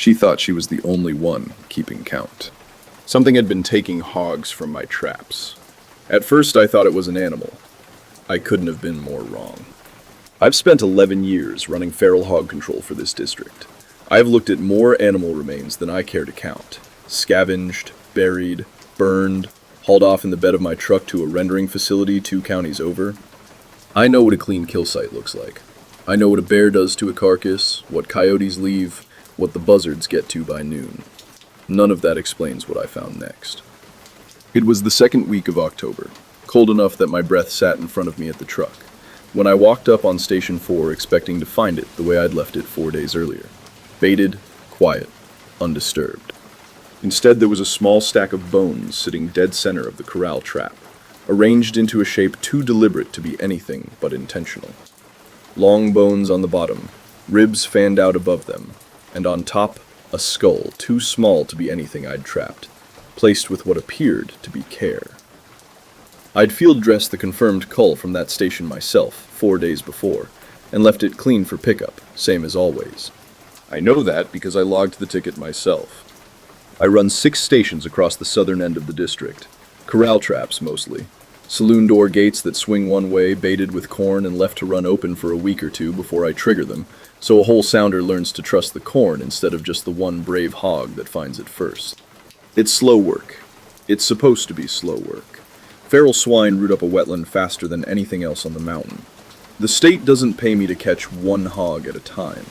She thought she was the only one keeping count. Something had been taking hogs from my traps. At first I thought it was an animal. I couldn't have been more wrong. I've spent 11 years running feral hog control for this district. I've looked at more animal remains than I care to count. Scavenged, buried, burned, hauled off in the bed of my truck to a rendering facility 2 counties over. I know what a clean kill site looks like. I know what a bear does to a carcass, what coyotes leave, what the buzzards get to by noon. None of that explains what I found next. It was the second week of October, cold enough that my breath sat in front of me at the truck, when I walked up on Station 4 expecting to find it the way I'd left it 4 days earlier. Baited, quiet, undisturbed. Instead, there was a small stack of bones sitting dead center of the corral trap, arranged into a shape too deliberate to be anything but intentional. Long bones on the bottom, ribs fanned out above them, and on top, a skull too small to be anything I'd trapped, placed with what appeared to be care. I'd field dressed the confirmed cull from that station myself 4 days before, and left it clean for pickup, same as always. I know that because I logged the ticket myself. I run 6 stations across the southern end of the district, corral traps mostly, saloon door gates that swing one way, baited with corn and left to run open for a week or 2 before I trigger them, so a whole sounder learns to trust the corn instead of just the one brave hog that finds it first. It's slow work. It's supposed to be slow work. Feral swine root up a wetland faster than anything else on the mountain. The state doesn't pay me to catch one hog at a time.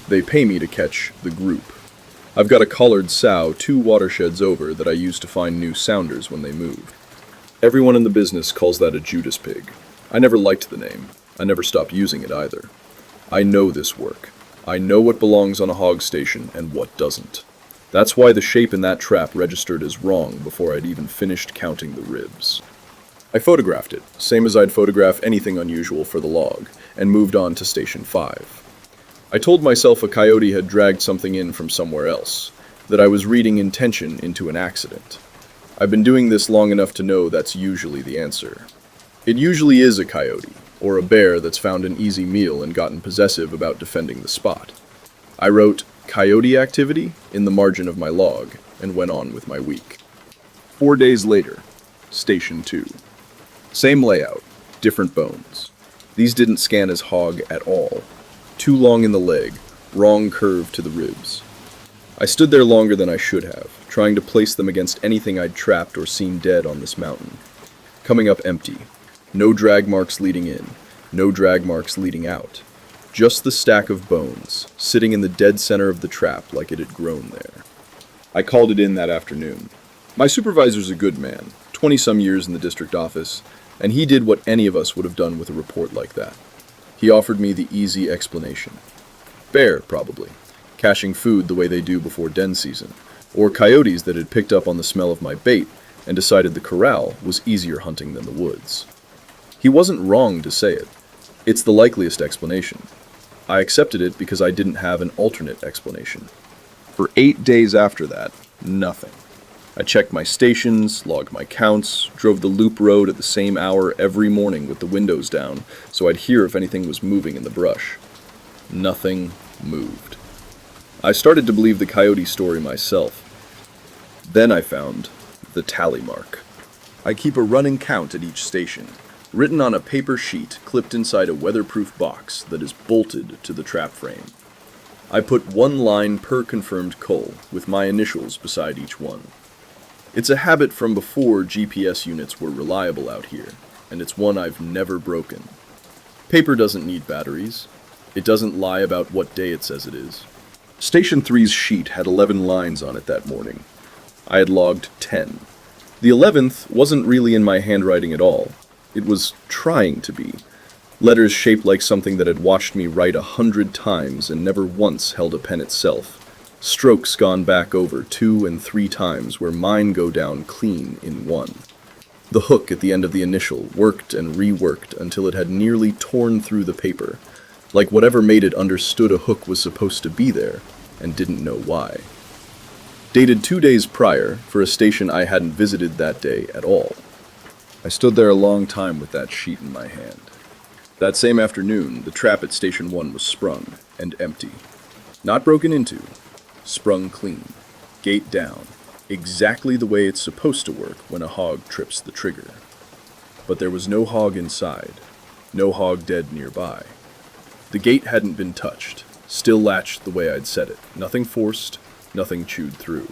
They pay me to catch the group. I've got a collared sow 2 watersheds over that I use to find new sounders when they move. Everyone in the business calls that a Judas pig. I never liked the name. I never stopped using it either. I know this work. I know what belongs on a hog station and what doesn't. That's why the shape in that trap registered as wrong before I'd even finished counting the ribs. I photographed it, same as I'd photograph anything unusual for the log, and moved on to Station 5. I told myself a coyote had dragged something in from somewhere else, that I was reading intention into an accident. I've been doing this long enough to know that's usually the answer. It usually is a coyote, or a bear that's found an easy meal and gotten possessive about defending the spot. I wrote coyote activity in the margin of my log and went on with my week. 4 days later, Station 2. Same layout, different bones. These didn't scan as hog at all. Too long in the leg, wrong curve to the ribs. I stood there longer than I should have, trying to place them against anything I'd trapped or seen dead on this mountain. Coming up empty. No drag marks leading in, no drag marks leading out. Just the stack of bones, sitting in the dead center of the trap like it had grown there. I called it in that afternoon. My supervisor's a good man, 20-some years in the district office, and he did what any of us would have done with a report like that. He offered me the easy explanation. Bear, probably, caching food the way they do before den season, or coyotes that had picked up on the smell of my bait and decided the corral was easier hunting than the woods. He wasn't wrong to say it. It's the likeliest explanation. I accepted it because I didn't have an alternate explanation. For 8 days after that, nothing. I checked my stations, logged my counts, drove the loop road at the same hour every morning with the windows down so I'd hear if anything was moving in the brush. Nothing moved. I started to believe the coyote story myself. Then I found the tally mark. I keep a running count at each station, written on a paper sheet clipped inside a weatherproof box that is bolted to the trap frame. I put 1 line per confirmed cull, with my initials beside each one. It's a habit from before GPS units were reliable out here, and it's one I've never broken. Paper doesn't need batteries. It doesn't lie about what day it says it is. Station 3's sheet had 11 lines on it that morning. I had logged 10. The 11th wasn't really in my handwriting at all. It was trying to be. Letters shaped like something that had watched me write 100 times and never once held a pen itself. Strokes gone back over 2 and 3 times where mine go down clean in 1. The hook at the end of the initial worked and reworked until it had nearly torn through the paper, like whatever made it understood a hook was supposed to be there and didn't know why. Dated 2 days prior for a station I hadn't visited that day at all. I stood there a long time with that sheet in my hand. That same afternoon, the trap at Station 1 was sprung and empty. Not broken into, sprung clean, gate down, exactly the way it's supposed to work when a hog trips the trigger. But there was no hog inside, no hog dead nearby. The gate hadn't been touched, still latched the way I'd set it, nothing forced, nothing chewed through.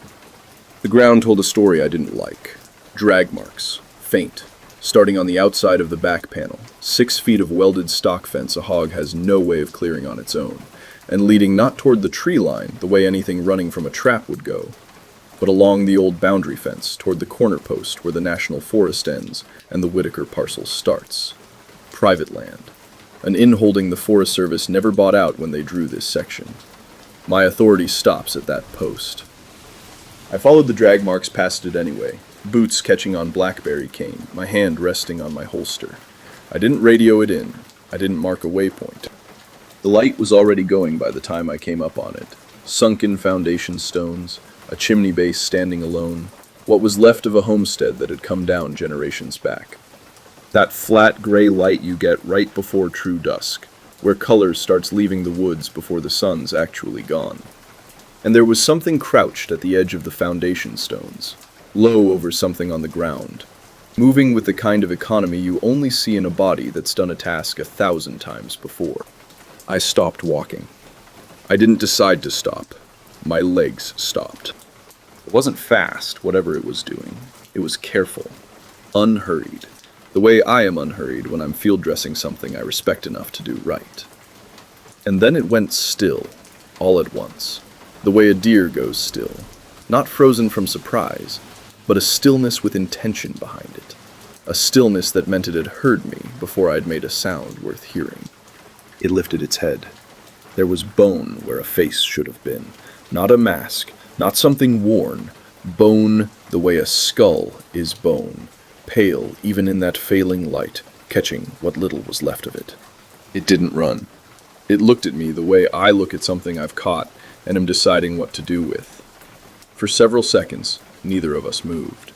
The ground told a story I didn't like. Drag marks, faint, starting on the outside of the back panel, 6 feet of welded stock fence a hog has no way of clearing on its own, and leading not toward the tree line the way anything running from a trap would go, but along the old boundary fence toward the corner post where the National Forest ends and the Whitaker parcel starts. Private land. An inn holding the Forest Service never bought out when they drew this section. My authority stops at that post. I followed the drag marks past it anyway, boots catching on blackberry cane, my hand resting on my holster. I didn't radio it in. I didn't mark a waypoint. The light was already going by the time I came up on it. Sunken foundation stones, a chimney base standing alone, what was left of a homestead that had come down generations back. That flat gray light you get right before true dusk, where color starts leaving the woods before the sun's actually gone. And there was something crouched at the edge of the foundation stones, low over something on the ground, moving with the kind of economy you only see in a body that's done a task 1,000 times before. I stopped walking. I didn't decide to stop. My legs stopped. It wasn't fast, whatever it was doing. It was careful, unhurried, the way I am unhurried when I'm field dressing something I respect enough to do right. And then it went still, all at once, the way a deer goes still, not frozen from surprise, but a stillness with intention behind it, a stillness that meant it had heard me before I'd made a sound worth hearing. It lifted its head. There was bone where a face should have been, not a mask, not something worn, bone the way a skull is bone, pale even in that failing light, catching what little was left of it. It didn't run. It looked at me the way I look at something I've caught and am deciding what to do with. For several seconds, neither of us moved.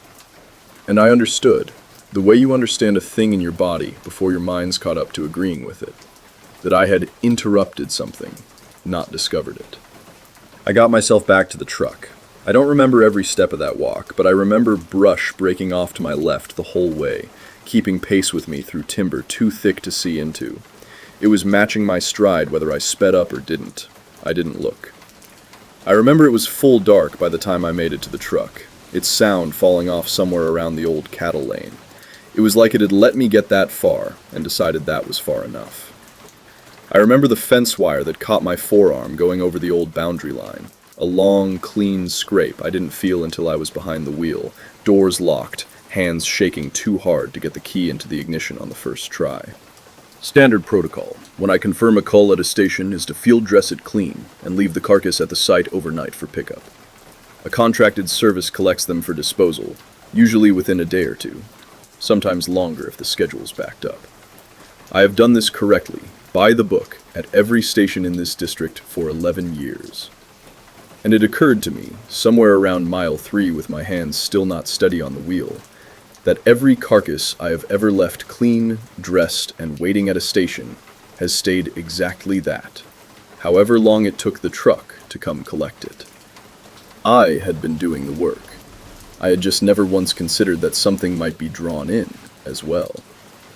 And I understood, the way you understand a thing in your body before your mind's caught up to agreeing with it, that I had interrupted something, not discovered it. I got myself back to the truck. I don't remember every step of that walk, but I remember brush breaking off to my left the whole way, keeping pace with me through timber too thick to see into. It was matching my stride whether I sped up or didn't. I didn't look. I remember it was full dark by the time I made it to the truck, its sound falling off somewhere around the old cattle lane. It was like it had let me get that far and decided that was far enough. I remember the fence wire that caught my forearm going over the old boundary line. A long, clean scrape I didn't feel until I was behind the wheel, doors locked, hands shaking too hard to get the key into the ignition on the first try. Standard protocol, when I confirm a cull at a station, is to field dress it clean and leave the carcass at the site overnight for pickup. A contracted service collects them for disposal, usually within a day or two, sometimes longer if the schedule's backed up. I have done this correctly, by the book, at every station in this district for 11 years. And it occurred to me, somewhere around mile 3 with my hands still not steady on the wheel, that every carcass I have ever left clean, dressed, and waiting at a station has stayed exactly that, however long it took the truck to come collect it. I had been doing the work. I had just never once considered that something might be drawn in as well.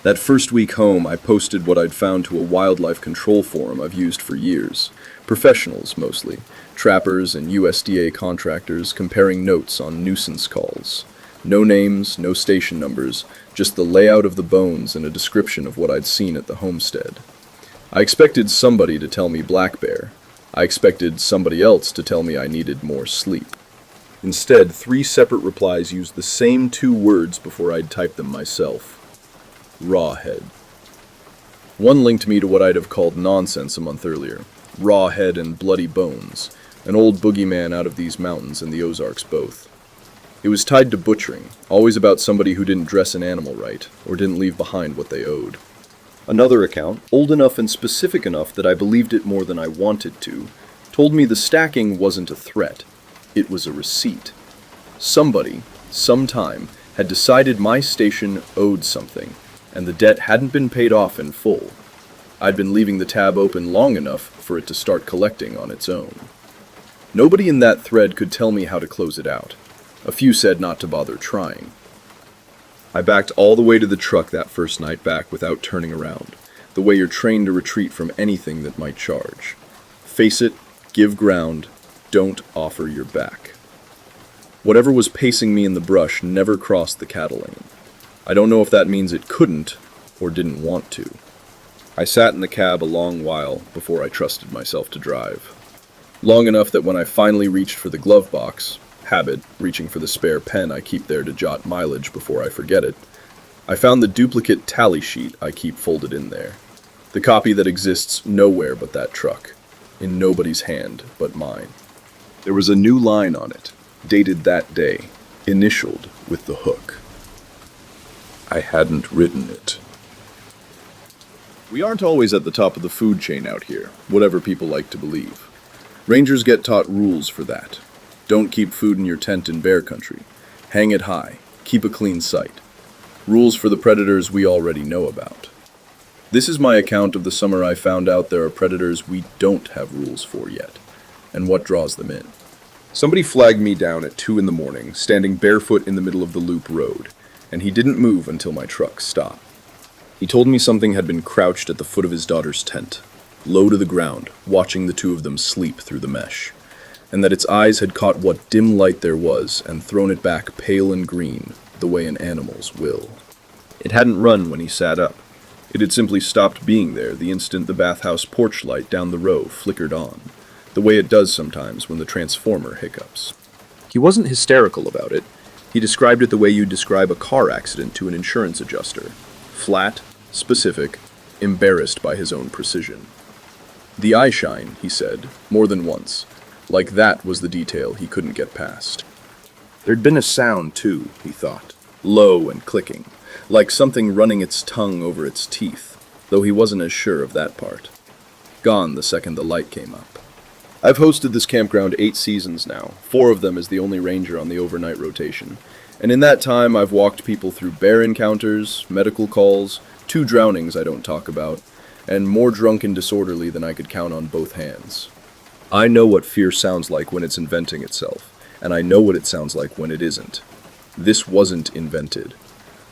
That first week home, I posted what I'd found to a wildlife control forum I've used for years. Professionals, mostly. Trappers and USDA contractors comparing notes on nuisance calls. No names, no station numbers, just the layout of the bones and a description of what I'd seen at the homestead. I expected somebody to tell me black bear. I expected somebody else to tell me I needed more sleep. Instead, 3 separate replies used the same 2 words before I'd typed them myself. Raw head. One linked me to what I'd have called nonsense a month earlier. Raw head and bloody bones. An old boogeyman out of these mountains and the Ozarks both. It was tied to butchering, always about somebody who didn't dress an animal right, or didn't leave behind what they owed. Another account, old enough and specific enough that I believed it more than I wanted to, told me the stacking wasn't a threat. It was a receipt. Somebody, sometime, had decided my station owed something, and the debt hadn't been paid off in full. I'd been leaving the tab open long enough for it to start collecting on its own. Nobody in that thread could tell me how to close it out. A few said not to bother trying. I backed all the way to the truck that first night back without turning around, the way you're trained to retreat from anything that might charge. Face it, give ground, don't offer your back. Whatever was pacing me in the brush never crossed the cattle lane. I don't know if that means it couldn't or didn't want to. I sat in the cab a long while before I trusted myself to drive. Long enough that when I finally reached for the glove box, habit, reaching for the spare pen I keep there to jot mileage before I forget it, I found the duplicate tally sheet I keep folded in there. The copy that exists nowhere but that truck, in nobody's hand but mine. There was a new line on it, dated that day, initialed with the hook. I hadn't written it. We aren't always at the top of the food chain out here, whatever people like to believe. Rangers get taught rules for that. Don't keep food in your tent in bear country. Hang it high. Keep a clean sight. Rules for the predators we already know about. This is my account of the summer I found out there are predators we don't have rules for yet, and what draws them in. Somebody flagged me down at 2 a.m, standing barefoot in the middle of the loop road, and he didn't move until my truck stopped. He told me something had been crouched at the foot of his daughter's tent, low to the ground, watching the two of them sleep through the mesh, and that its eyes had caught what dim light there was and thrown it back pale and green, the way an animal's will. It hadn't run when he sat up. It had simply stopped being there the instant the bathhouse porch light down the row flickered on, the way it does sometimes when the transformer hiccups. He wasn't hysterical about it. He described it the way you'd describe a car accident to an insurance adjuster. Flat, specific, embarrassed by his own precision. The eye shine, he said, more than once, like that was the detail he couldn't get past. There'd been a sound, too, he thought, low and clicking, like something running its tongue over its teeth, though he wasn't as sure of that part. Gone the second the light came up. I've hosted this campground 8 seasons now, 4 of them as the only ranger on the overnight rotation, and in that time I've walked people through bear encounters, medical calls, 2 drownings I don't talk about, and more drunk and disorderly than I could count on both hands. I know what fear sounds like when it's inventing itself, and I know what it sounds like when it isn't. This wasn't invented.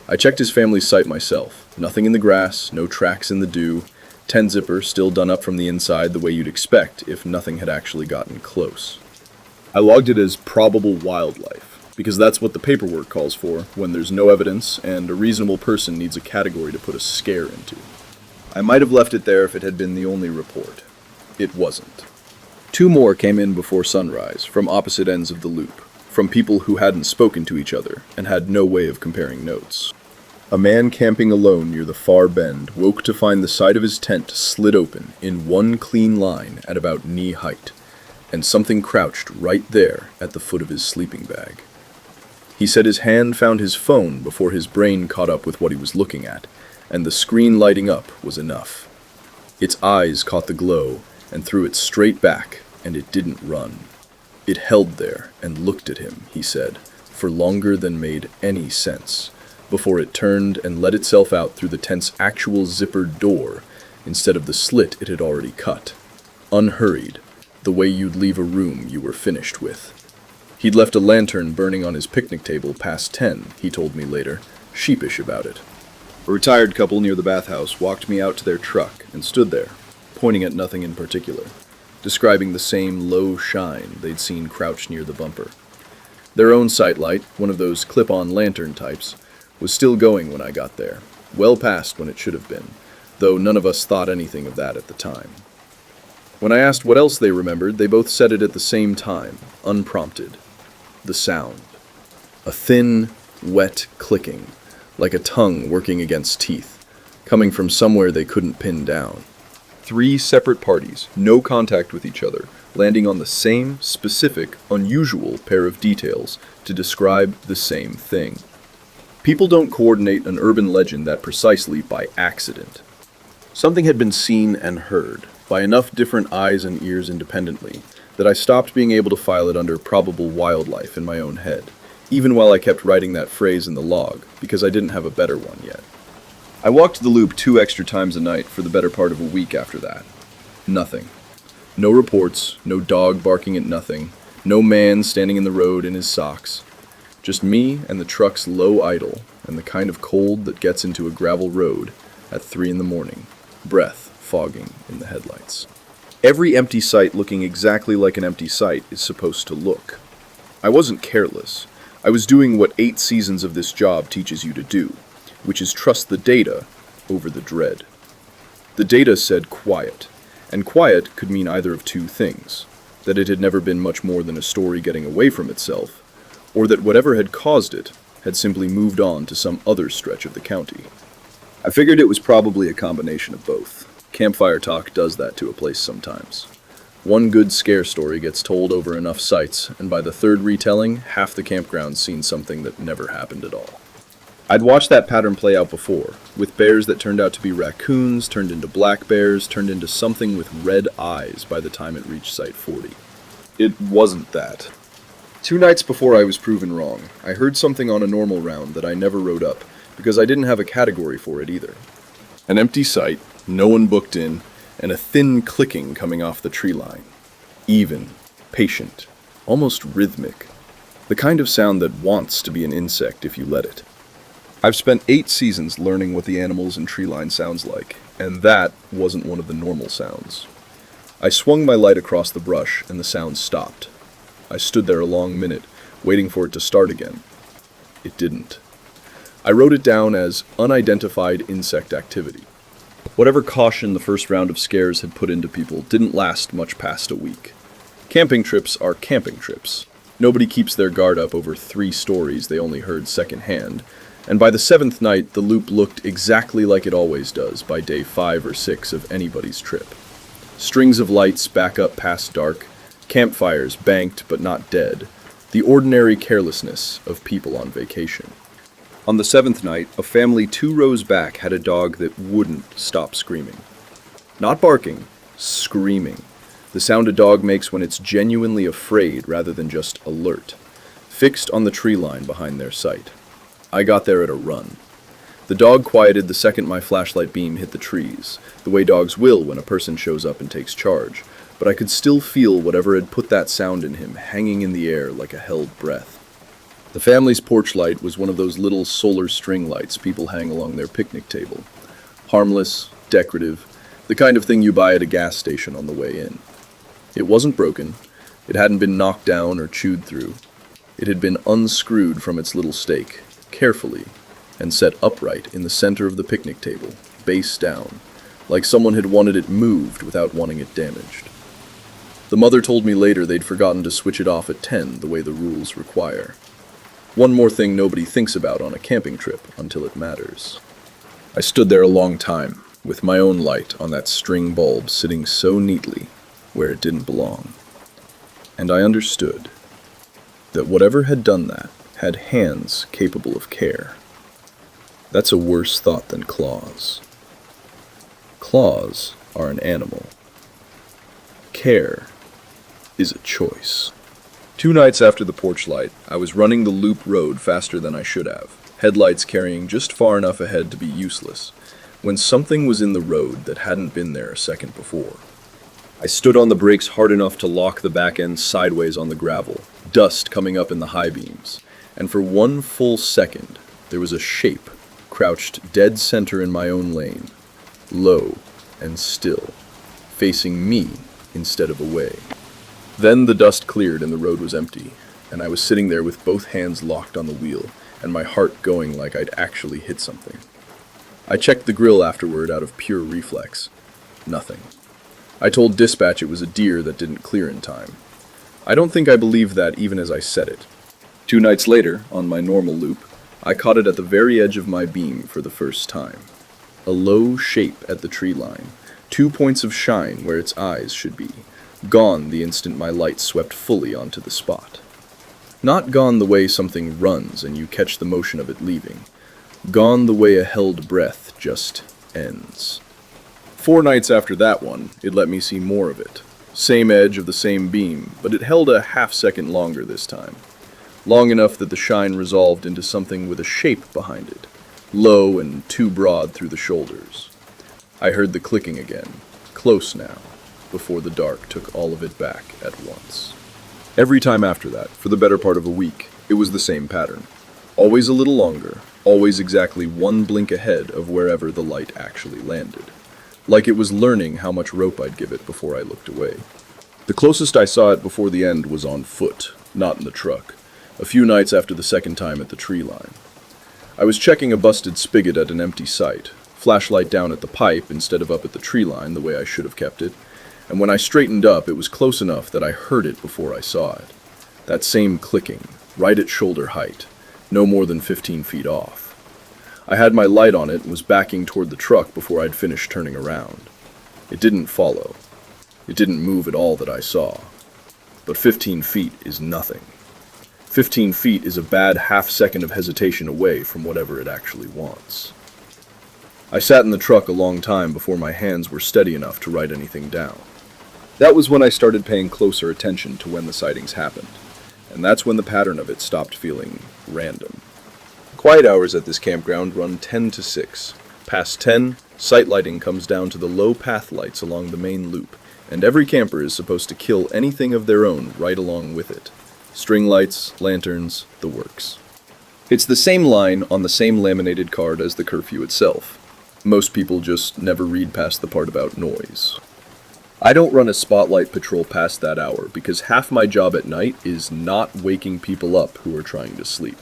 I checked his family's site myself. Nothing in the grass, no tracks in the dew, 10-zipper still done up from the inside the way you'd expect if nothing had actually gotten close. I logged it as probable wildlife, because that's what the paperwork calls for when there's no evidence and a reasonable person needs a category to put a scare into. I might have left it there if it had been the only report. It wasn't. 2 more came in before sunrise, from opposite ends of the loop, from people who hadn't spoken to each other and had no way of comparing notes. A man camping alone near the far bend woke to find the side of his tent slid open in one clean line at about knee height, and something crouched right there at the foot of his sleeping bag. He said his hand found his phone before his brain caught up with what he was looking at, and the screen lighting up was enough. Its eyes caught the glow and threw it straight back, and it didn't run. It held there and looked at him, he said, for longer than made any sense, before it turned and let itself out through the tent's actual zippered door instead of the slit it had already cut. Unhurried, the way you'd leave a room you were finished with. He'd left a lantern burning on his picnic table past 10, he told me later, sheepish about it. A retired couple near the bathhouse walked me out to their truck and stood there, pointing at nothing in particular, describing the same low shine they'd seen crouched near the bumper. Their own sight light, one of those clip-on lantern types, was still going when I got there, well past when it should have been, though none of us thought anything of that at the time. When I asked what else they remembered, they both said it at the same time, unprompted. The sound. A thin, wet clicking, like a tongue working against teeth, coming from somewhere they couldn't pin down. 3 separate parties, no contact with each other, landing on the same, specific, unusual pair of details to describe the same thing. People don't coordinate an urban legend that precisely by accident. Something had been seen and heard, by enough different eyes and ears independently, that I stopped being able to file it under probable wildlife in my own head, even while I kept writing that phrase in the log, because I didn't have a better one yet. I walked the loop 2 extra times a night for the better part of a week after that. Nothing. No reports, no dog barking at nothing, no man standing in the road in his socks. Just me and the truck's low idle, and the kind of cold that gets into a gravel road at 3 in the morning, breath fogging in the headlights. Every empty site looking exactly like an empty site is supposed to look. I wasn't careless. I was doing what 8 seasons of this job teaches you to do, which is trust the data over the dread. The data said quiet, and quiet could mean either of two things: that it had never been much more than a story getting away from itself, or that whatever had caused it had simply moved on to some other stretch of the county. I figured it was probably a combination of both. Campfire talk does that to a place sometimes. One good scare story gets told over enough sites, and by the third retelling, half the campground's seen something that never happened at all. I'd watched that pattern play out before, with bears that turned out to be raccoons, turned into black bears, turned into something with red eyes by the time it reached Site 40. It wasn't that. 2 nights before I was proven wrong, I heard something on a normal round that I never wrote up, because I didn't have a category for it either. An empty site, no one booked in, and a thin clicking coming off the tree line. Even, patient, almost rhythmic. The kind of sound that wants to be an insect if you let it. I've spent 8 seasons learning what the animals in tree line sounds like, and that wasn't one of the normal sounds. I swung my light across the brush, and the sound stopped. I stood there a long minute, waiting for it to start again. It didn't. I wrote it down as unidentified insect activity. Whatever caution the first round of scares had put into people didn't last much past a week. Camping trips are camping trips. Nobody keeps their guard up over 3 stories they only heard secondhand, and by the 7th night the loop looked exactly like it always does by day 5 or 6 of anybody's trip. Strings of lights back up past dark, campfires banked but not dead, the ordinary carelessness of people on vacation. On the 7th night, a family 2 rows back had a dog that wouldn't stop screaming. Not barking, screaming. The sound a dog makes when it's genuinely afraid rather than just alert, fixed on the tree line behind their site. I got there at a run. The dog quieted the second my flashlight beam hit the trees, the way dogs will when a person shows up and takes charge, but I could still feel whatever had put that sound in him hanging in the air like a held breath. The family's porch light was one of those little solar string lights people hang along their picnic table. Harmless, decorative, the kind of thing you buy at a gas station on the way in. It wasn't broken. It hadn't been knocked down or chewed through. It had been unscrewed from its little stake, carefully, and set upright in the center of the picnic table, base down, like someone had wanted it moved without wanting it damaged. The mother told me later they'd forgotten to switch it off at 10 the way the rules require. One more thing nobody thinks about on a camping trip until it matters. I stood there a long time, with my own light on that string bulb sitting so neatly where it didn't belong. And I understood that whatever had done that had hands capable of care. That's a worse thought than claws. Claws are an animal. Care is a choice. 2 nights after the porch light, I was running the loop road faster than I should have, headlights carrying just far enough ahead to be useless, when something was in the road that hadn't been there a second before. I stood on the brakes hard enough to lock the back end sideways on the gravel, dust coming up in the high beams, and for 1 full second, there was a shape crouched dead center in my own lane, low and still, facing me instead of away. Then the dust cleared and the road was empty, and I was sitting there with both hands locked on the wheel, and my heart going like I'd actually hit something. I checked the grill afterward out of pure reflex. Nothing. I told dispatch it was a deer that didn't clear in time. I don't think I believed that even as I said it. 2 nights later, on my normal loop, I caught it at the very edge of my beam for the first time. A low shape at the tree line, 2 points of shine where its eyes should be. Gone the instant my light swept fully onto the spot. Not gone the way something runs and you catch the motion of it leaving. Gone the way a held breath just ends. 4 nights after that one, it let me see more of it. Same edge of the same beam, but it held a half-second longer this time. Long enough that the shine resolved into something with a shape behind it, low and too broad through the shoulders. I heard the clicking again, close now. before the dark took all of it back at once. Every time after that, for the better part of a week, it was the same pattern. Always a little longer, always exactly one blink ahead of wherever the light actually landed. Like it was learning how much rope I'd give it before I looked away. The closest I saw it before the end was on foot, not in the truck, a few nights after the second time at the tree line. I was checking a busted spigot at an empty site, flashlight down at the pipe instead of up at the tree line the way I should have kept it, and when I straightened up it was close enough that I heard it before I saw it. That same clicking, right at shoulder height, no more than 15 feet off. I had my light on it and was backing toward the truck before I'd finished turning around. It didn't follow. It didn't move at all that I saw. But 15 feet is nothing. 15 feet is a bad half-second of hesitation away from whatever it actually wants. I sat in the truck a long time before my hands were steady enough to write anything down. That was when I started paying closer attention to when the sightings happened, and that's when the pattern of it stopped feeling random. Quiet hours at this campground run 10 to 6. Past 10, sight lighting comes down to the low path lights along the main loop, and every camper is supposed to kill anything of their own right along with it. String lights, lanterns, the works. It's the same line on the same laminated card as the curfew itself. Most people just never read past the part about noise. I don't run a spotlight patrol past that hour because half my job at night is not waking people up who are trying to sleep.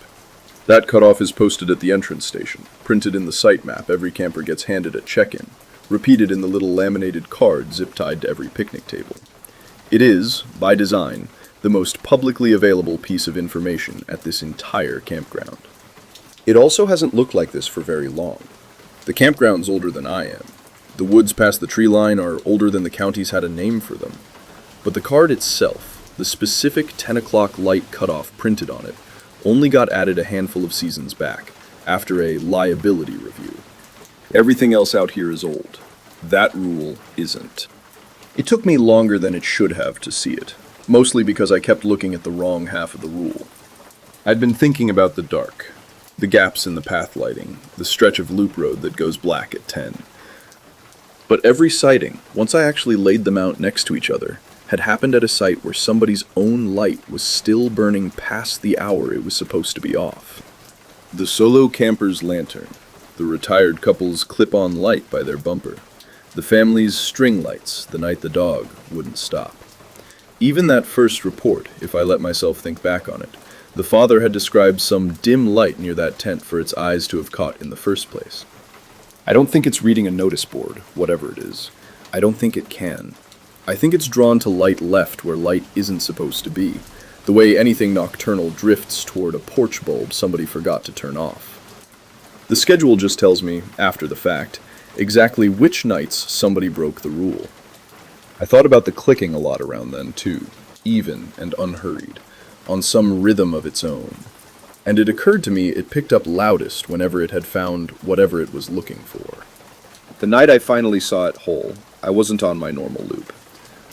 That cutoff is posted at the entrance station, printed in the site map every camper gets handed at check-in, repeated in the little laminated card zip-tied to every picnic table. It is, by design, the most publicly available piece of information at this entire campground. It also hasn't looked like this for very long. The campground's older than I am. The woods past the tree line are older than the county's had a name for them. But the card itself, the specific 10 o'clock light cutoff printed on it, only got added a handful of seasons back, after a liability review. Everything else out here is old. That rule isn't. It took me longer than it should have to see it, mostly because I kept looking at the wrong half of the rule. I'd been thinking about the dark, the gaps in the path lighting, the stretch of loop road that goes black at 10. But every sighting, once I actually laid them out next to each other, had happened at a site where somebody's own light was still burning past the hour it was supposed to be off. The solo camper's lantern, the retired couple's clip-on light by their bumper, the family's string lights the night the dog wouldn't stop. Even that first report, if I let myself think back on it, the father had described some dim light near that tent for its eyes to have caught in the first place. I don't think it's reading a notice board, whatever it is. I don't think it can. I think it's drawn to light left where light isn't supposed to be, the way anything nocturnal drifts toward a porch bulb somebody forgot to turn off. The schedule just tells me, after the fact, exactly which nights somebody broke the rule. I thought about the clicking a lot around then, too, even and unhurried, on some rhythm of its own. And it occurred to me it picked up loudest whenever it had found whatever it was looking for. The night I finally saw it whole, I wasn't on my normal loop.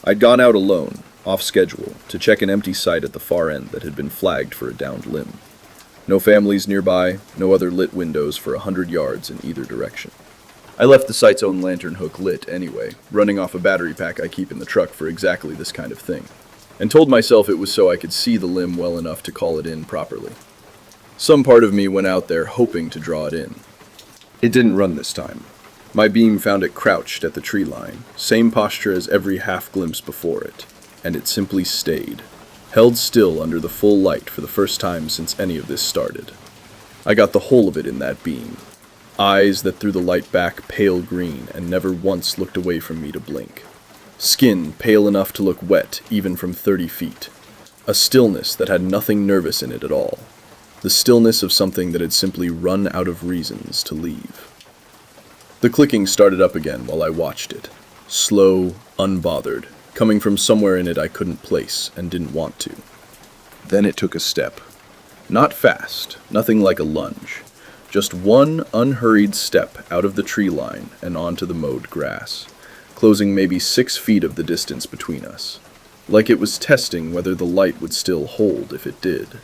I'd gone out alone, off schedule, to check an empty site at the far end that had been flagged for a downed limb. No families nearby, no other lit windows for 100 yards in either direction. I left the site's own lantern hook lit anyway, running off a battery pack I keep in the truck for exactly this kind of thing, and told myself it was so I could see the limb well enough to call it in properly. Some part of me went out there hoping to draw it in. It didn't run this time. My beam found it crouched at the tree line, same posture as every half glimpse before it, and it simply stayed, held still under the full light for the first time since any of this started. I got the whole of it in that beam. Eyes that threw the light back pale green and never once looked away from me to blink. Skin pale enough to look wet even from 30 feet. A stillness that had nothing nervous in it at all. The stillness of something that had simply run out of reasons to leave. The clicking started up again while I watched it. Slow, unbothered, coming from somewhere in it I couldn't place and didn't want to. Then it took a step. Not fast, nothing like a lunge. Just one unhurried step out of the tree line and onto the mowed grass, closing maybe 6 feet of the distance between us. Like it was testing whether the light would still hold if it did.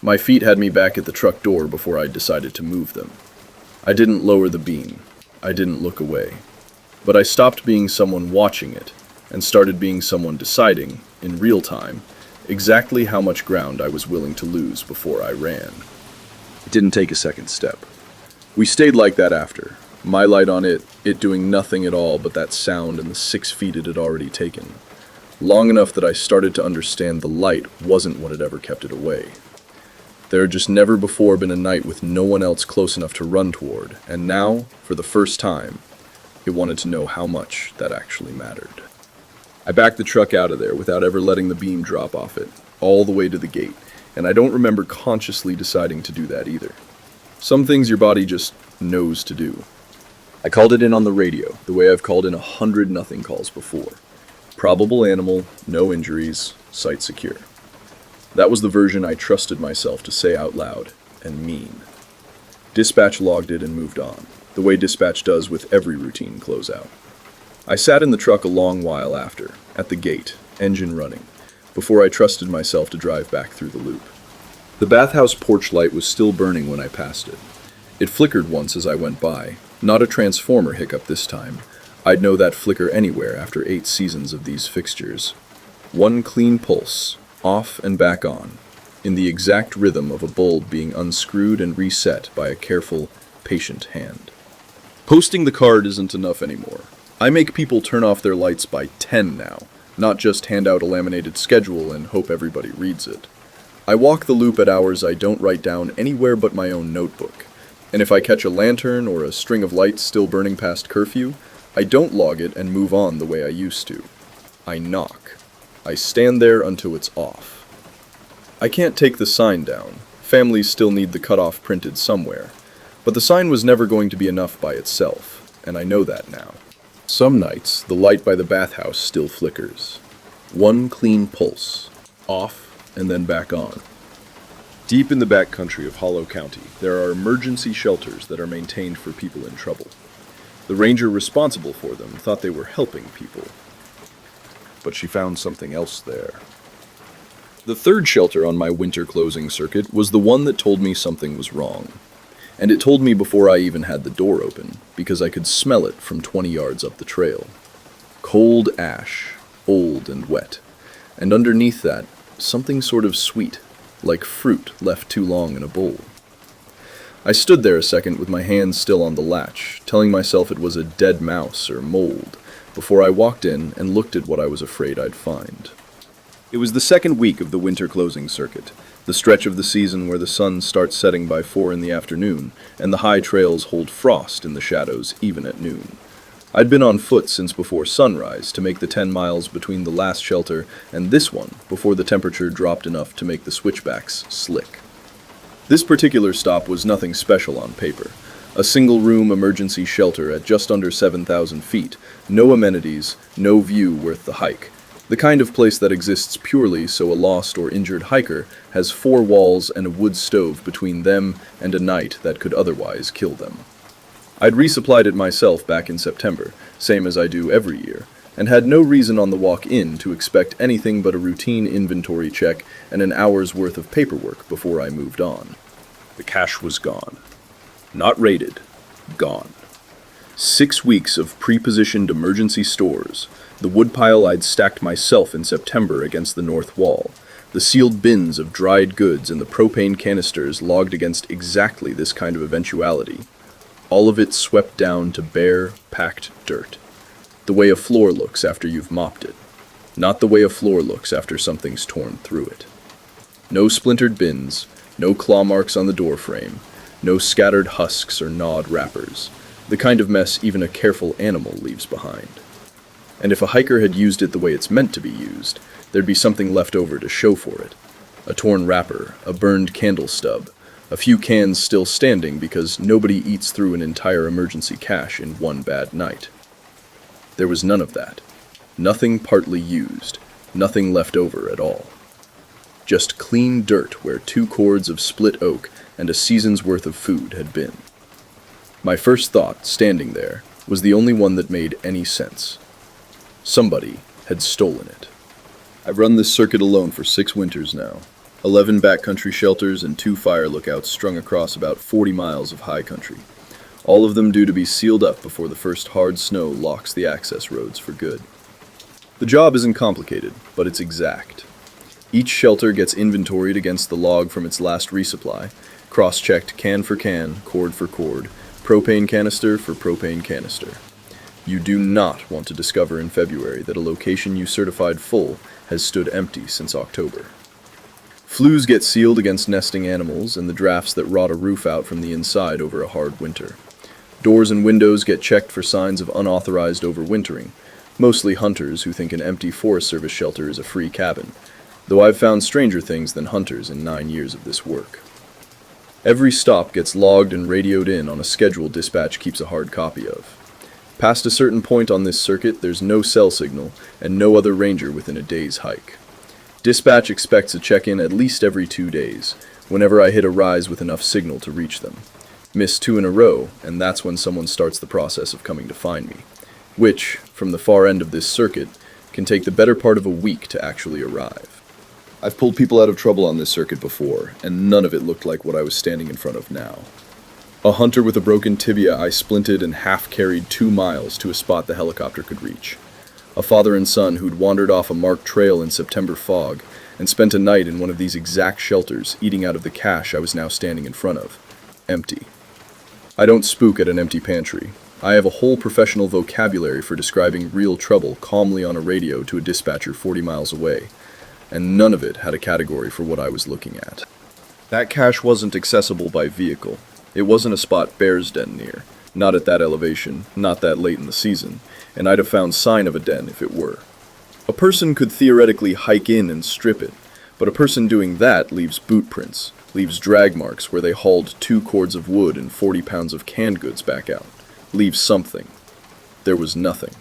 My feet had me back at the truck door before I decided to move them. I didn't lower the beam. I didn't look away. But I stopped being someone watching it and started being someone deciding, in real time, exactly how much ground I was willing to lose before I ran. It didn't take a second step. We stayed like that after, my light on it doing nothing at all but that sound and the 6 feet it had already taken. Long enough that I started to understand the light wasn't what had ever kept it away. There had just never before been a night with no one else close enough to run toward, and now, for the first time, it wanted to know how much that actually mattered. I backed the truck out of there without ever letting the beam drop off it, all the way to the gate, and I don't remember consciously deciding to do that either. Some things your body just knows to do. I called it in on the radio, the way I've called in 100 nothing calls before. Probable animal, no injuries, site secure. That was the version I trusted myself to say out loud, and mean. Dispatch logged it and moved on, the way dispatch does with every routine closeout. I sat in the truck a long while after, at the gate, engine running, before I trusted myself to drive back through the loop. The bathhouse porch light was still burning when I passed it. It flickered once as I went by, not a transformer hiccup this time. I'd know that flicker anywhere after 8 seasons of these fixtures. One clean pulse, off and back on, in the exact rhythm of a bulb being unscrewed and reset by a careful, patient hand. Posting the card isn't enough anymore. I make people turn off their lights by 10 now, not just hand out a laminated schedule and hope everybody reads it. I walk the loop at hours I don't write down anywhere but my own notebook, and if I catch a lantern or a string of lights still burning past curfew, I don't log it and move on the way I used to. I knock. I stand there until it's off. I can't take the sign down. Families still need the cutoff printed somewhere. But the sign was never going to be enough by itself, and I know that now. Some nights, the light by the bathhouse still flickers. One clean pulse, off and then back on. Deep in the backcountry of Hollow County, there are emergency shelters that are maintained for people in trouble. The ranger responsible for them thought they were helping people. But she found something else there. The third shelter on my winter closing circuit was the one that told me something was wrong. And it told me before I even had the door open, because I could smell it from 20 yards up the trail. Cold ash, old and wet. And underneath that, something sort of sweet, like fruit left too long in a bowl. I stood there a second with my hands still on the latch, telling myself it was a dead mouse or mold, before I walked in and looked at what I was afraid I'd find. It was the second week of the winter closing circuit, the stretch of the season where the sun starts setting by 4 in the afternoon, and the high trails hold frost in the shadows even at noon. I'd been on foot since before sunrise to make the 10 miles between the last shelter and this one before the temperature dropped enough to make the switchbacks slick. This particular stop was nothing special on paper. A single-room emergency shelter at just under 7,000 feet, no amenities, no view worth the hike. The kind of place that exists purely so a lost or injured hiker has 4 walls and a wood stove between them and a night that could otherwise kill them. I'd resupplied it myself back in September, same as I do every year, and had no reason on the walk in to expect anything but a routine inventory check and an hour's worth of paperwork before I moved on. The cash was gone. Not raided. Gone. 6 weeks of pre-positioned emergency stores, the woodpile I'd stacked myself in September against the north wall, the sealed bins of dried goods and the propane canisters logged against exactly this kind of eventuality. All of it swept down to bare, packed dirt. The way a floor looks after you've mopped it. Not the way a floor looks after something's torn through it. No splintered bins, no claw marks on the doorframe, no scattered husks or gnawed wrappers, the kind of mess even a careful animal leaves behind. And if a hiker had used it the way it's meant to be used, there'd be something left over to show for it. A torn wrapper, a burned candle stub, a few cans still standing because nobody eats through an entire emergency cache in one bad night. There was none of that. Nothing partly used, nothing left over at all. Just clean dirt where 2 cords of split oak and a season's worth of food had been. My first thought, standing there, was the only one that made any sense. Somebody had stolen it. I've run this circuit alone for 6 winters now. 11 backcountry shelters and 2 fire lookouts strung across about 40 miles of high country. All of them due to be sealed up before the first hard snow locks the access roads for good. The job isn't complicated, but it's exact. Each shelter gets inventoried against the log from its last resupply, cross-checked can for can, cord for cord, propane canister for propane canister. You do not want to discover in February that a location you certified full has stood empty since October. Flues get sealed against nesting animals and the drafts that rot a roof out from the inside over a hard winter. Doors and windows get checked for signs of unauthorized overwintering, mostly hunters who think an empty Forest Service shelter is a free cabin, though I've found stranger things than hunters in 9 years of this work. Every stop gets logged and radioed in on a schedule dispatch keeps a hard copy of. Past a certain point on this circuit, there's no cell signal and no other ranger within a day's hike. Dispatch expects a check-in at least every 2 days, whenever I hit a rise with enough signal to reach them. Miss 2 in a row, and that's when someone starts the process of coming to find me, which, from the far end of this circuit, can take the better part of a week to actually arrive. I've pulled people out of trouble on this circuit before, and none of it looked like what I was standing in front of now. A hunter with a broken tibia I splinted and half-carried 2 miles to a spot the helicopter could reach. A father and son who'd wandered off a marked trail in September fog and spent a night in one of these exact shelters eating out of the cache I was now standing in front of. Empty. I don't spook at an empty pantry. I have a whole professional vocabulary for describing real trouble calmly on a radio to a dispatcher 40 miles away, and none of it had a category for what I was looking at. That cache wasn't accessible by vehicle. It wasn't a spot bears den near, not at that elevation, not that late in the season, and I'd have found sign of a den if it were. A person could theoretically hike in and strip it, but a person doing that leaves boot prints, leaves drag marks where they hauled 2 cords of wood and 40 pounds of canned goods back out, leaves something. There was nothing.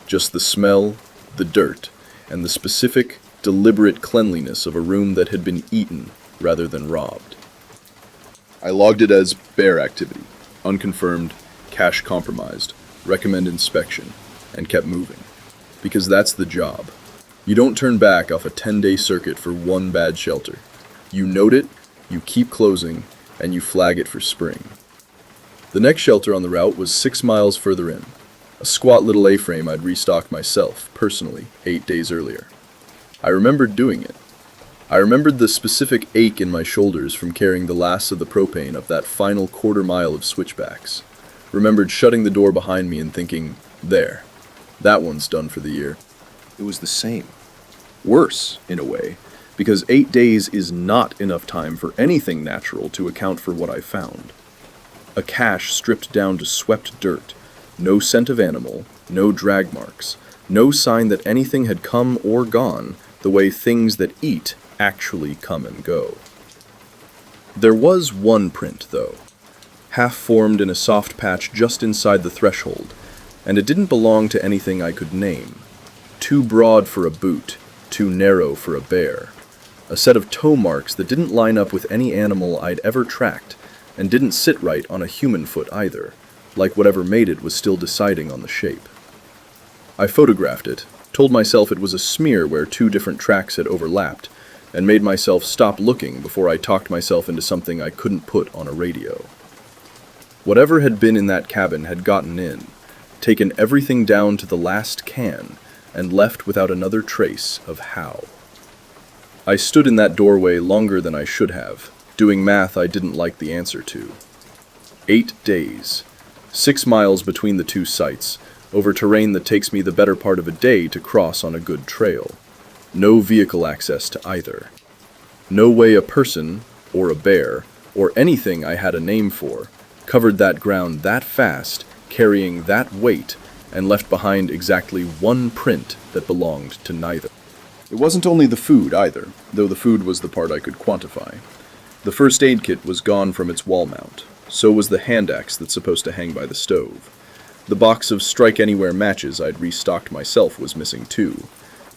Just the smell, the dirt, and the specific, deliberate cleanliness of a room that had been eaten rather than robbed. I logged it as bear activity, unconfirmed, cache compromised, recommend inspection, and kept moving. Because that's the job. You don't turn back off a 10-day circuit for one bad shelter. You note it, you keep closing, and you flag it for spring. The next shelter on the route was 6 miles further in. A squat little A-frame I'd restocked myself, personally, 8 days earlier. I remembered doing it. I remembered the specific ache in my shoulders from carrying the last of the propane up that final quarter mile of switchbacks. Remembered shutting the door behind me and thinking, there, that one's done for the year. It was the same. Worse, in a way, because 8 days is not enough time for anything natural to account for what I found. A cache stripped down to swept dirt, no scent of animal, no drag marks, no sign that anything had come or gone the way things that eat actually come and go. There was one print, though, half-formed in a soft patch just inside the threshold, and it didn't belong to anything I could name. Too broad for a boot, too narrow for a bear. A set of toe marks that didn't line up with any animal I'd ever tracked, and didn't sit right on a human foot either, like whatever made it was still deciding on the shape. I photographed it, told myself it was a smear where 2 different tracks had overlapped, and made myself stop looking before I talked myself into something I couldn't put on a radio. Whatever had been in that cabin had gotten in, taken everything down to the last can, and left without another trace of how. I stood in that doorway longer than I should have, doing math I didn't like the answer to. 8 days, 6 miles between the 2 sites, over terrain that takes me the better part of a day to cross on a good trail. No vehicle access to either. No way a person, or a bear, or anything I had a name for, covered that ground that fast, carrying that weight, and left behind exactly one print that belonged to neither. It wasn't only the food either, though the food was the part I could quantify. The first aid kit was gone from its wall mount. So was the hand axe that's supposed to hang by the stove. The box of strike-anywhere matches I'd restocked myself was missing too.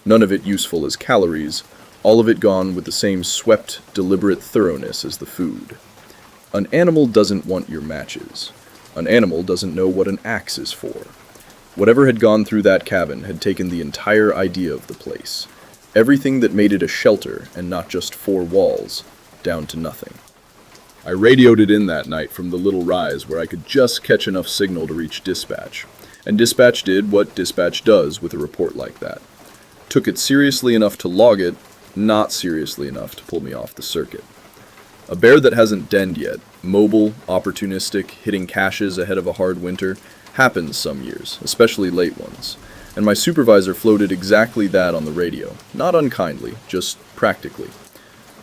None of it useful as calories, all of it gone with the same swept, deliberate thoroughness as the food. An animal doesn't want your matches. An animal doesn't know what an axe is for. Whatever had gone through that cabin had taken the entire idea of the place. Everything that made it a shelter, and not just 4 walls, down to nothing. I radioed it in that night from the little rise where I could just catch enough signal to reach dispatch. And dispatch did what dispatch does with a report like that. Took it seriously enough to log it, not seriously enough to pull me off the circuit. A bear that hasn't denned yet, mobile, opportunistic, hitting caches ahead of a hard winter, happens some years, especially late ones. And my supervisor floated exactly that on the radio, not unkindly, just practically.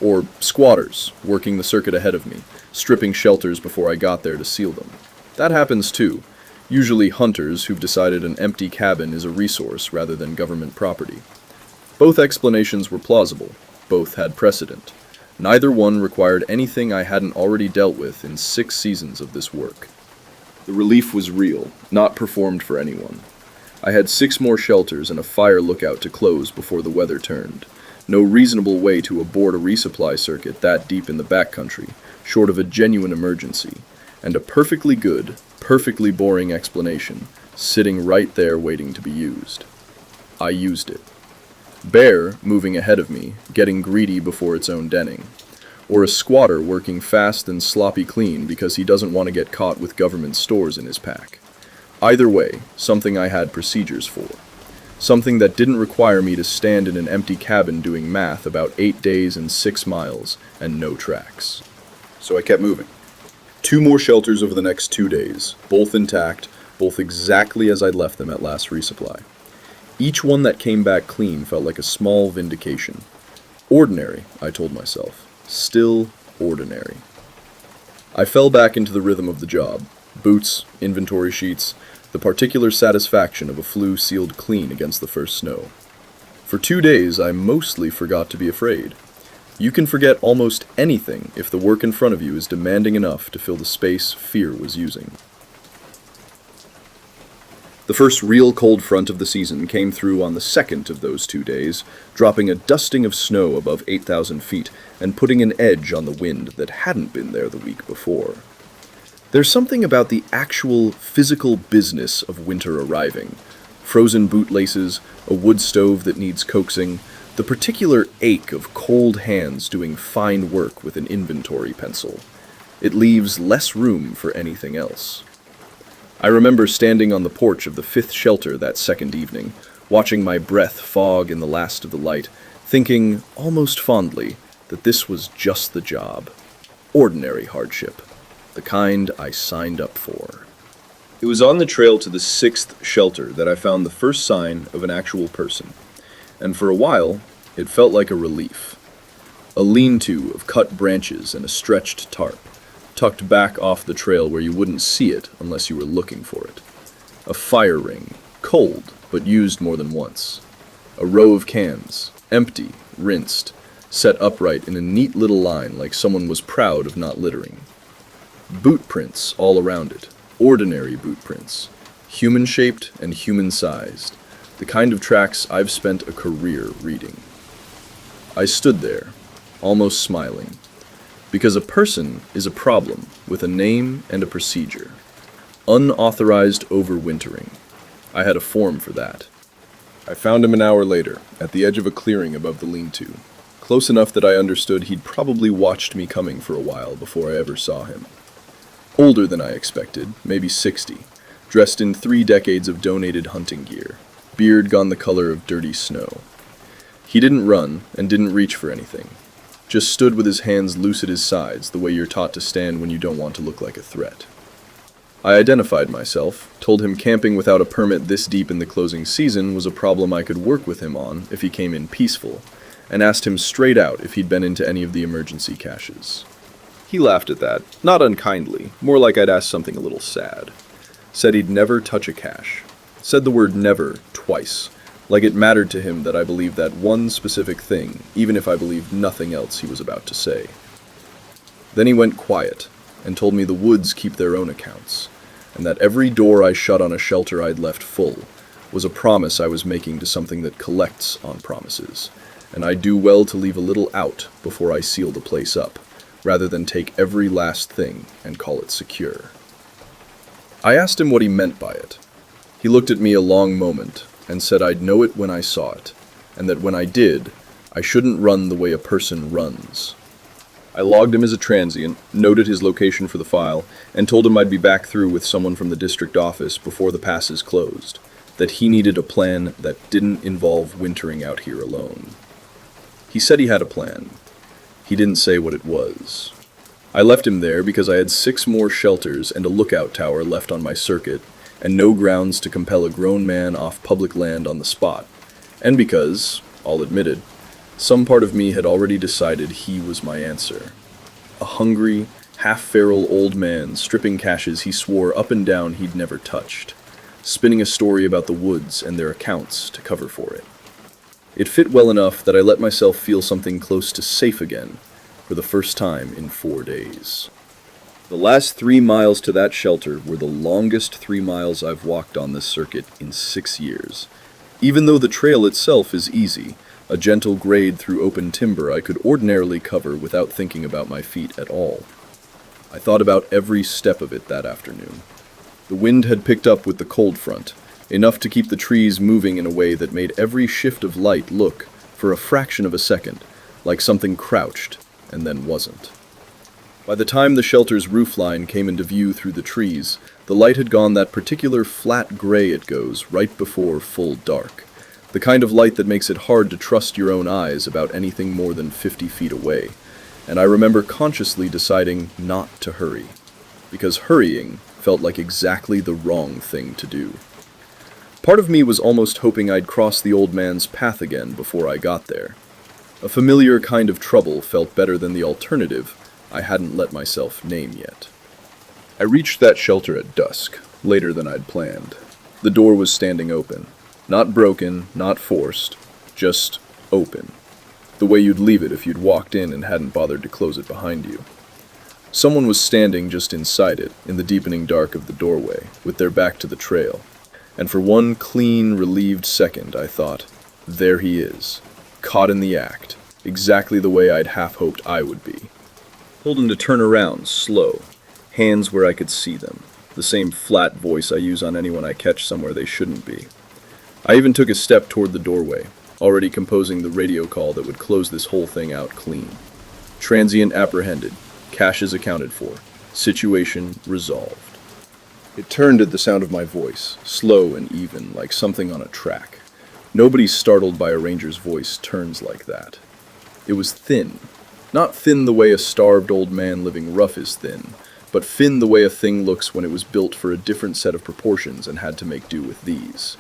Or squatters, working the circuit ahead of me, stripping shelters before I got there to seal them. That happens too. Usually hunters who've decided an empty cabin is a resource rather than government property. Both explanations were plausible. Both had precedent. Neither one required anything I hadn't already dealt with in 6 seasons of this work. The relief was real, not performed for anyone. I had 6 more shelters and a fire lookout to close before the weather turned. No reasonable way to abort a resupply circuit that deep in the backcountry, short of a genuine emergency, and a perfectly good, perfectly boring explanation, sitting right there waiting to be used. I used it. Bear moving ahead of me, getting greedy before its own denning. Or a squatter working fast and sloppy clean because he doesn't want to get caught with government stores in his pack. Either way, something I had procedures for. Something that didn't require me to stand in an empty cabin doing math about 8 days and 6 miles and no tracks. So I kept moving. 2 more shelters over the next 2 days, both intact, both exactly as I'd left them at last resupply. Each one that came back clean felt like a small vindication. Ordinary, I told myself. Still ordinary. I fell back into the rhythm of the job. Boots, inventory sheets, the particular satisfaction of a flue sealed clean against the first snow. For 2 days, I mostly forgot to be afraid. You can forget almost anything if the work in front of you is demanding enough to fill the space fear was using. The first real cold front of the season came through on the second of those 2 days, dropping a dusting of snow above 8,000 feet and putting an edge on the wind that hadn't been there the week before. There's something about the actual physical business of winter arriving. Frozen bootlaces, a wood stove that needs coaxing, the particular ache of cold hands doing fine work with an inventory pencil. It leaves less room for anything else. I remember standing on the porch of the 5th shelter that second evening, watching my breath fog in the last of the light, thinking, almost fondly, that this was just the job. Ordinary hardship. The kind I signed up for. It was on the trail to the 6th shelter that I found the first sign of an actual person. And for a while, it felt like a relief. A lean-to of cut branches and a stretched tarp, tucked back off the trail where you wouldn't see it unless you were looking for it. A fire ring, cold, but used more than once. A row of cans, empty, rinsed, set upright in a neat little line like someone was proud of not littering. Boot prints all around it, ordinary boot prints, human-shaped and human-sized, the kind of tracks I've spent a career reading. I stood there, almost smiling, because a person is a problem with a name and a procedure. Unauthorized overwintering. I had a form for that. I found him an hour later, at the edge of a clearing above the lean-to, close enough that I understood he'd probably watched me coming for a while before I ever saw him. Older than I expected, maybe 60, dressed in 3 decades of donated hunting gear, beard gone the color of dirty snow. He didn't run and didn't reach for anything, just stood with his hands loose at his sides the way you're taught to stand when you don't want to look like a threat. I identified myself, told him camping without a permit this deep in the closing season was a problem I could work with him on if he came in peaceful, and asked him straight out if he'd been into any of the emergency caches. He laughed at that, not unkindly, more like I'd asked something a little sad. Said he'd never touch a cache. Said the word never twice, like it mattered to him that I believed that one specific thing, even if I believed nothing else he was about to say. Then he went quiet, and told me the woods keep their own accounts, and that every door I shut on a shelter I'd left full was a promise I was making to something that collects on promises, and I'd do well to leave a little out before I seal the place up, rather than take every last thing and call it secure. I asked him what he meant by it. He looked at me a long moment and said I'd know it when I saw it, and that when I did, I shouldn't run the way a person runs. I logged him as a transient, noted his location for the file, and told him I'd be back through with someone from the district office before the passes closed. that he needed a plan that didn't involve wintering out here alone. He said he had a plan. He didn't say what it was. I left him there because I had 6 more shelters and a lookout tower left on my circuit, and no grounds to compel a grown man off public land on the spot, and because, I'll admit it, some part of me had already decided he was my answer. A hungry, half-feral old man stripping caches he swore up and down he'd never touched, spinning a story about the woods and their accounts to cover for it. It fit well enough that I let myself feel something close to safe again for the first time in 4 days. The last 3 miles to that shelter were the longest 3 miles I've walked on this circuit in 6 years. Even though the trail itself is easy, a gentle grade through open timber I could ordinarily cover without thinking about my feet at all. I thought about every step of it that afternoon. The wind had picked up with the cold front, enough to keep the trees moving in a way that made every shift of light look, for a fraction of a second, like something crouched and then wasn't. By the time the shelter's roofline came into view through the trees, the light had gone that particular flat gray it goes right before full dark. The kind of light that makes it hard to trust your own eyes about anything more than 50 feet away. And I remember consciously deciding not to hurry, because hurrying felt like exactly the wrong thing to do. Part of me was almost hoping I'd cross the old man's path again before I got there. A familiar kind of trouble felt better than the alternative I hadn't let myself name yet. I reached that shelter at dusk, later than I'd planned. The door was standing open. Not broken, not forced, just open. The way you'd leave it if you'd walked in and hadn't bothered to close it behind you. Someone was standing just inside it, in the deepening dark of the doorway, with their back to the trail. And for one clean, relieved second, I thought, there he is, caught in the act, exactly the way I'd half hoped I would be. Told him to turn around, slow, hands where I could see them, the same flat voice I use on anyone I catch somewhere they shouldn't be. I even took a step toward the doorway, already composing the radio call that would close this whole thing out clean. Transient apprehended, caches accounted for, situation resolved. It turned at the sound of my voice, slow and even, like something on a track. Nobody startled by a ranger's voice turns like that. It was thin. Not thin the way a starved old man living rough is thin, but thin the way a thing looks when it was built for a different set of proportions and had to make do with these.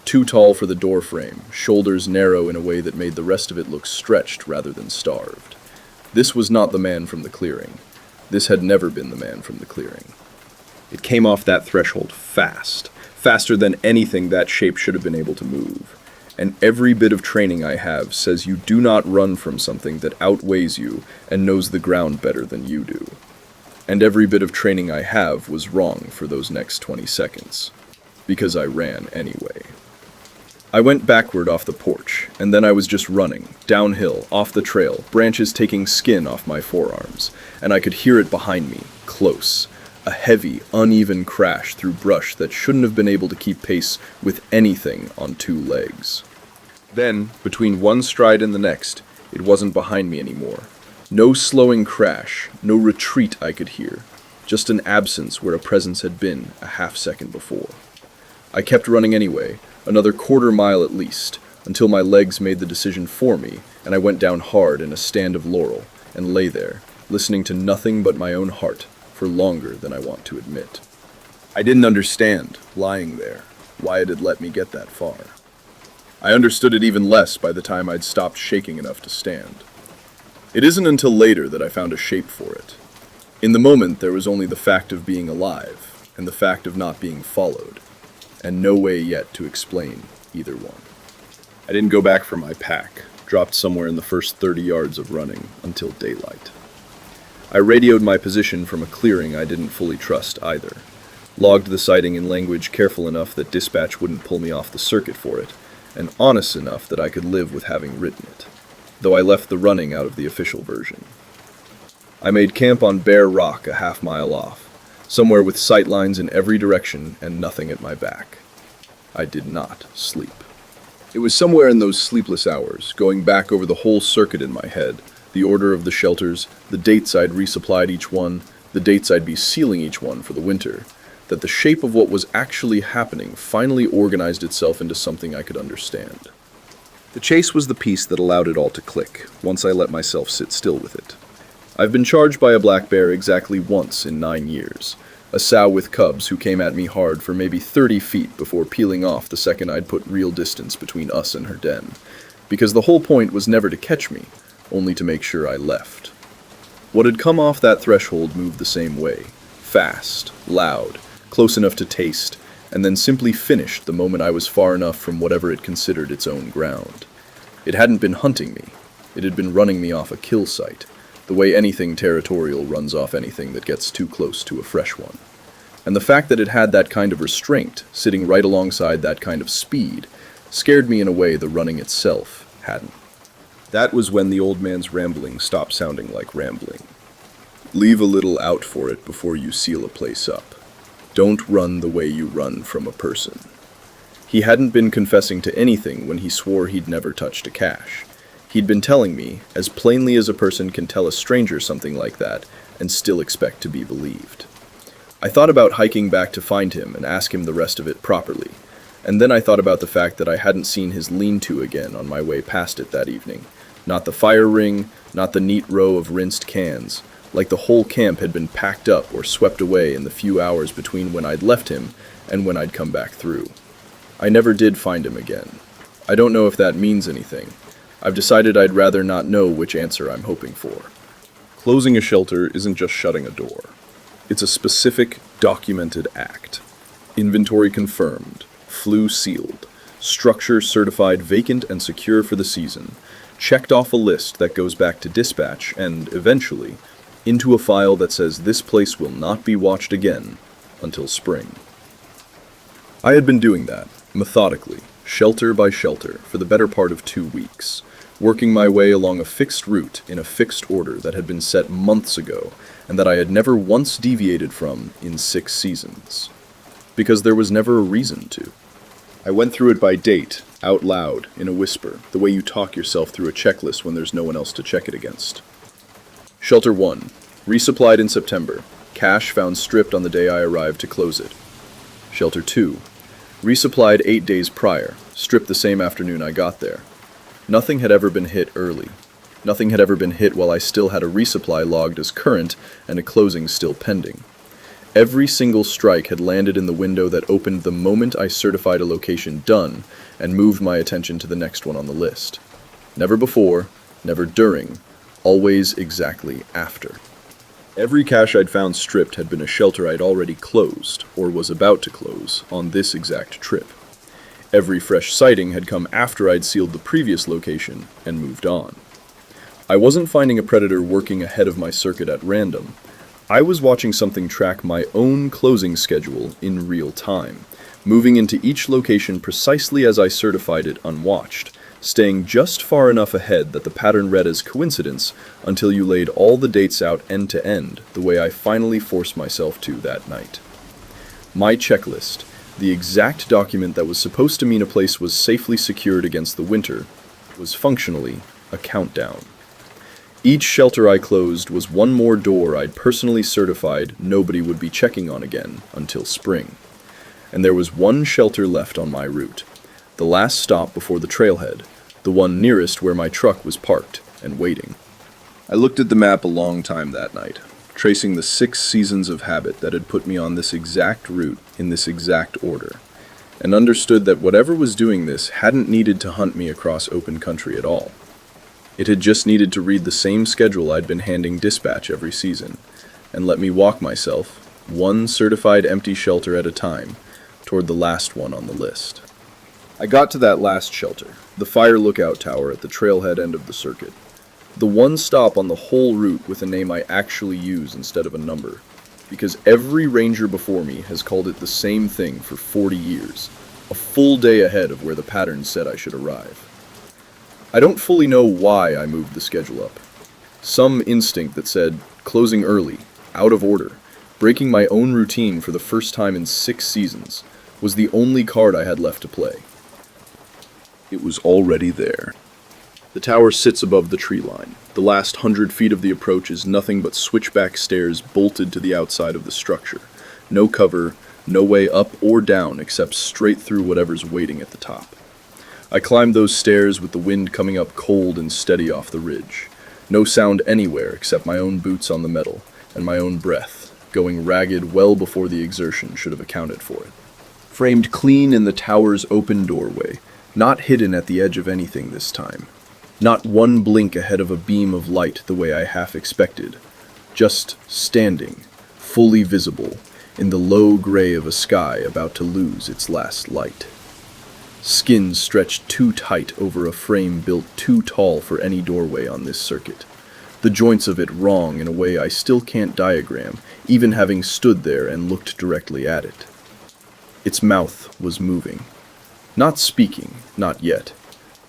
Too tall for the door frame, shoulders narrow in a way that made the rest of it look stretched rather than starved. This was not the man from the clearing. This had never been the man from the clearing. It came off that threshold fast, faster than anything that shape should have been able to move. And every bit of training I have says you do not run from something that outweighs you and knows the ground better than you do. And every bit of training I have was wrong for those next 20 seconds, because I ran anyway. I went backward off the porch, and then I was just running, downhill, off the trail, branches taking skin off my forearms, and I could hear it behind me, close. A heavy, uneven crash through brush that shouldn't have been able to keep pace with anything on 2 legs. Then, between one stride and the next, it wasn't behind me anymore. No slowing crash, no retreat I could hear, just an absence where a presence had been a half second before. I kept running anyway, another quarter mile at least, until my legs made the decision for me, and I went down hard in a stand of laurel, and lay there, listening to nothing but my own heart, for longer than I want to admit. I didn't understand, lying there, why it had let me get that far. I understood it even less by the time I'd stopped shaking enough to stand. It isn't until later that I found a shape for it. In the moment, there was only the fact of being alive, and the fact of not being followed, and no way yet to explain either one. I didn't go back for my pack, dropped somewhere in the first 30 yards of running, until daylight. I radioed my position from a clearing I didn't fully trust either, logged the sighting in language careful enough that dispatch wouldn't pull me off the circuit for it, and honest enough that I could live with having written it, though I left the running out of the official version. I made camp on bare rock a half mile off, somewhere with sight lines in every direction and nothing at my back. I did not sleep. It was somewhere in those sleepless hours, going back over the whole circuit in my head, the order of the shelters, the dates I'd resupplied each one, the dates I'd be sealing each one for the winter, that the shape of what was actually happening finally organized itself into something I could understand. The chase was the piece that allowed it all to click, once I let myself sit still with it. I've been charged by a black bear exactly once in 9 years, a sow with cubs who came at me hard for maybe 30 feet before peeling off the second I'd put real distance between us and her den, because the whole point was never to catch me, only to make sure I left. What had come off that threshold moved the same way, fast, loud, close enough to taste, and then simply finished the moment I was far enough from whatever it considered its own ground. It hadn't been hunting me. It had been running me off a kill site, the way anything territorial runs off anything that gets too close to a fresh one. And the fact that it had that kind of restraint, sitting right alongside that kind of speed, scared me in a way the running itself hadn't. That was when the old man's rambling stopped sounding like rambling. Leave a little out for it before you seal a place up. Don't run the way you run from a person. He hadn't been confessing to anything when he swore he'd never touched a cache. He'd been telling me, as plainly as a person can tell a stranger something like that, and still expect to be believed. I thought about hiking back to find him and ask him the rest of it properly, and then I thought about the fact that I hadn't seen his lean-to again on my way past it that evening. Not the fire ring, not the neat row of rinsed cans, like the whole camp had been packed up or swept away in the few hours between when I'd left him and when I'd come back through. I never did find him again. I don't know if that means anything. I've decided I'd rather not know which answer I'm hoping for. Closing a shelter isn't just shutting a door. It's a specific, documented act. Inventory confirmed, flue sealed, structure certified vacant and secure for the season, checked off a list that goes back to dispatch and, eventually, into a file that says this place will not be watched again until spring. I had been doing that, methodically, shelter by shelter, for the better part of 2 weeks, working my way along a fixed route in a fixed order that had been set months ago and that I had never once deviated from in 6 seasons. Because there was never a reason to. I went through it by date, out loud, in a whisper, the way you talk yourself through a checklist when there's no one else to check it against. Shelter 1. Resupplied in September. Cache found stripped on the day I arrived to close it. Shelter 2. Resupplied 8 days prior. Stripped the same afternoon I got there. Nothing had ever been hit early. Nothing had ever been hit while I still had a resupply logged as current and a closing still pending. Every single strike had landed in the window that opened the moment I certified a location done and moved my attention to the next one on the list. Never before, never during, always exactly after. Every cache I'd found stripped had been a shelter I'd already closed, or was about to close, on this exact trip. Every fresh sighting had come after I'd sealed the previous location and moved on. I wasn't finding a predator working ahead of my circuit at random. I was watching something track my own closing schedule in real time, moving into each location precisely as I certified it unwatched, staying just far enough ahead that the pattern read as coincidence until you laid all the dates out end to end, the way I finally forced myself to that night. My checklist, the exact document that was supposed to mean a place was safely secured against the winter, was functionally a countdown. Each shelter I closed was one more door I'd personally certified nobody would be checking on again until spring. And there was one shelter left on my route, the last stop before the trailhead, the one nearest where my truck was parked and waiting. I looked at the map a long time that night, tracing the 6 seasons of habit that had put me on this exact route in this exact order, and understood that whatever was doing this hadn't needed to hunt me across open country at all. It had just needed to read the same schedule I'd been handing dispatch every season, and let me walk myself, one certified empty shelter at a time, toward the last one on the list. I got to that last shelter, the fire lookout tower at the trailhead end of the circuit. The one stop on the whole route with a name I actually use instead of a number, because every ranger before me has called it the same thing for 40 years, a full day ahead of where the pattern said I should arrive. I don't fully know why I moved the schedule up. Some instinct that said, closing early, out of order, breaking my own routine for the first time in 6 seasons, was the only card I had left to play. It was already there. The tower sits above the tree line. The last 100 feet of the approach is nothing but switchback stairs bolted to the outside of the structure. No cover, No way up or down except straight through whatever's waiting at the top. I climbed those stairs with the wind coming up cold and steady off the ridge. No sound anywhere except my own boots on the metal and my own breath, going ragged well before the exertion should have accounted for it. Framed clean in the tower's open doorway, not hidden at the edge of anything this time. Not one blink ahead of a beam of light the way I half expected. Just standing, fully visible, in the low gray of a sky about to lose its last light. Skin stretched too tight over a frame built too tall for any doorway on this circuit. The joints of it wrong in a way I still can't diagram, even having stood there and looked directly at it. Its mouth was moving. Not speaking, not yet.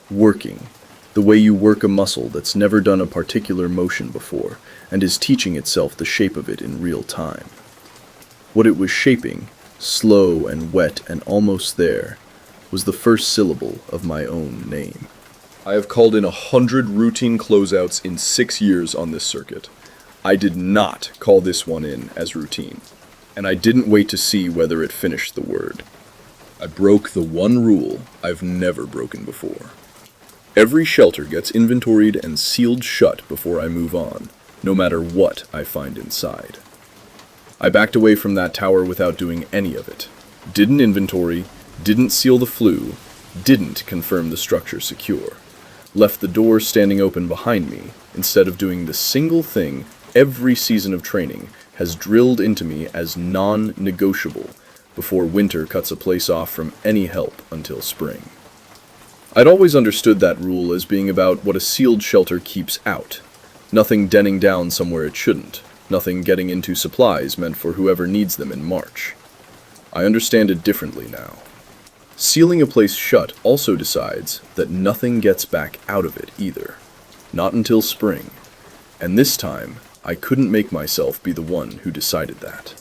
Working, the way you work a muscle that's never done a particular motion before and is teaching itself the shape of it in real time. What it was shaping, slow and wet and almost there, was the first syllable of my own name. I have called in 100 routine closeouts in 6 years on this circuit. I did not call this one in as routine, and I didn't wait to see whether it finished the word. I broke the one rule I've never broken before. Every shelter gets inventoried and sealed shut before I move on, no matter what I find inside. I backed away from that tower without doing any of it. Didn't inventory, didn't seal the flue, didn't confirm the structure secure. Left the door standing open behind me, instead of doing the single thing every season of training has drilled into me as non-negotiable before winter cuts a place off from any help until spring. I'd always understood that rule as being about what a sealed shelter keeps out. Nothing denning down somewhere it shouldn't. Nothing getting into supplies meant for whoever needs them in March. I understand it differently now. Sealing a place shut also decides that nothing gets back out of it either. Not until spring. And this time, I couldn't make myself be the one who decided that.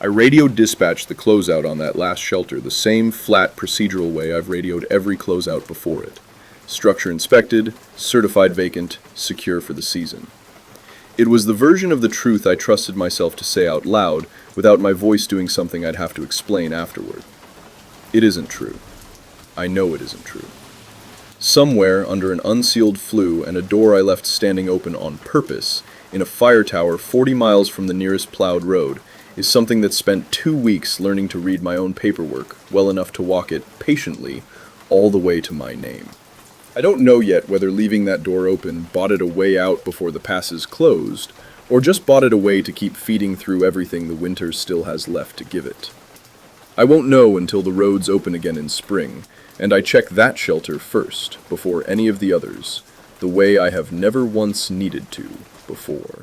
I radioed dispatch the closeout on that last shelter the same flat procedural way I've radioed every closeout before it. Structure inspected, certified vacant, secure for the season. It was the version of the truth I trusted myself to say out loud without my voice doing something I'd have to explain afterward. It isn't true. I know it isn't true. Somewhere under an unsealed flue and a door I left standing open on purpose, in a fire tower 40 miles from the nearest plowed road, is something that spent 2 weeks learning to read my own paperwork well enough to walk it patiently all the way to my name. I don't know yet whether leaving that door open bought it a way out before the passes closed, or just bought it a way to keep feeding through everything the winter still has left to give it. I won't know until the roads open again in spring, and I check that shelter first, before any of the others, the way I have never once needed to before.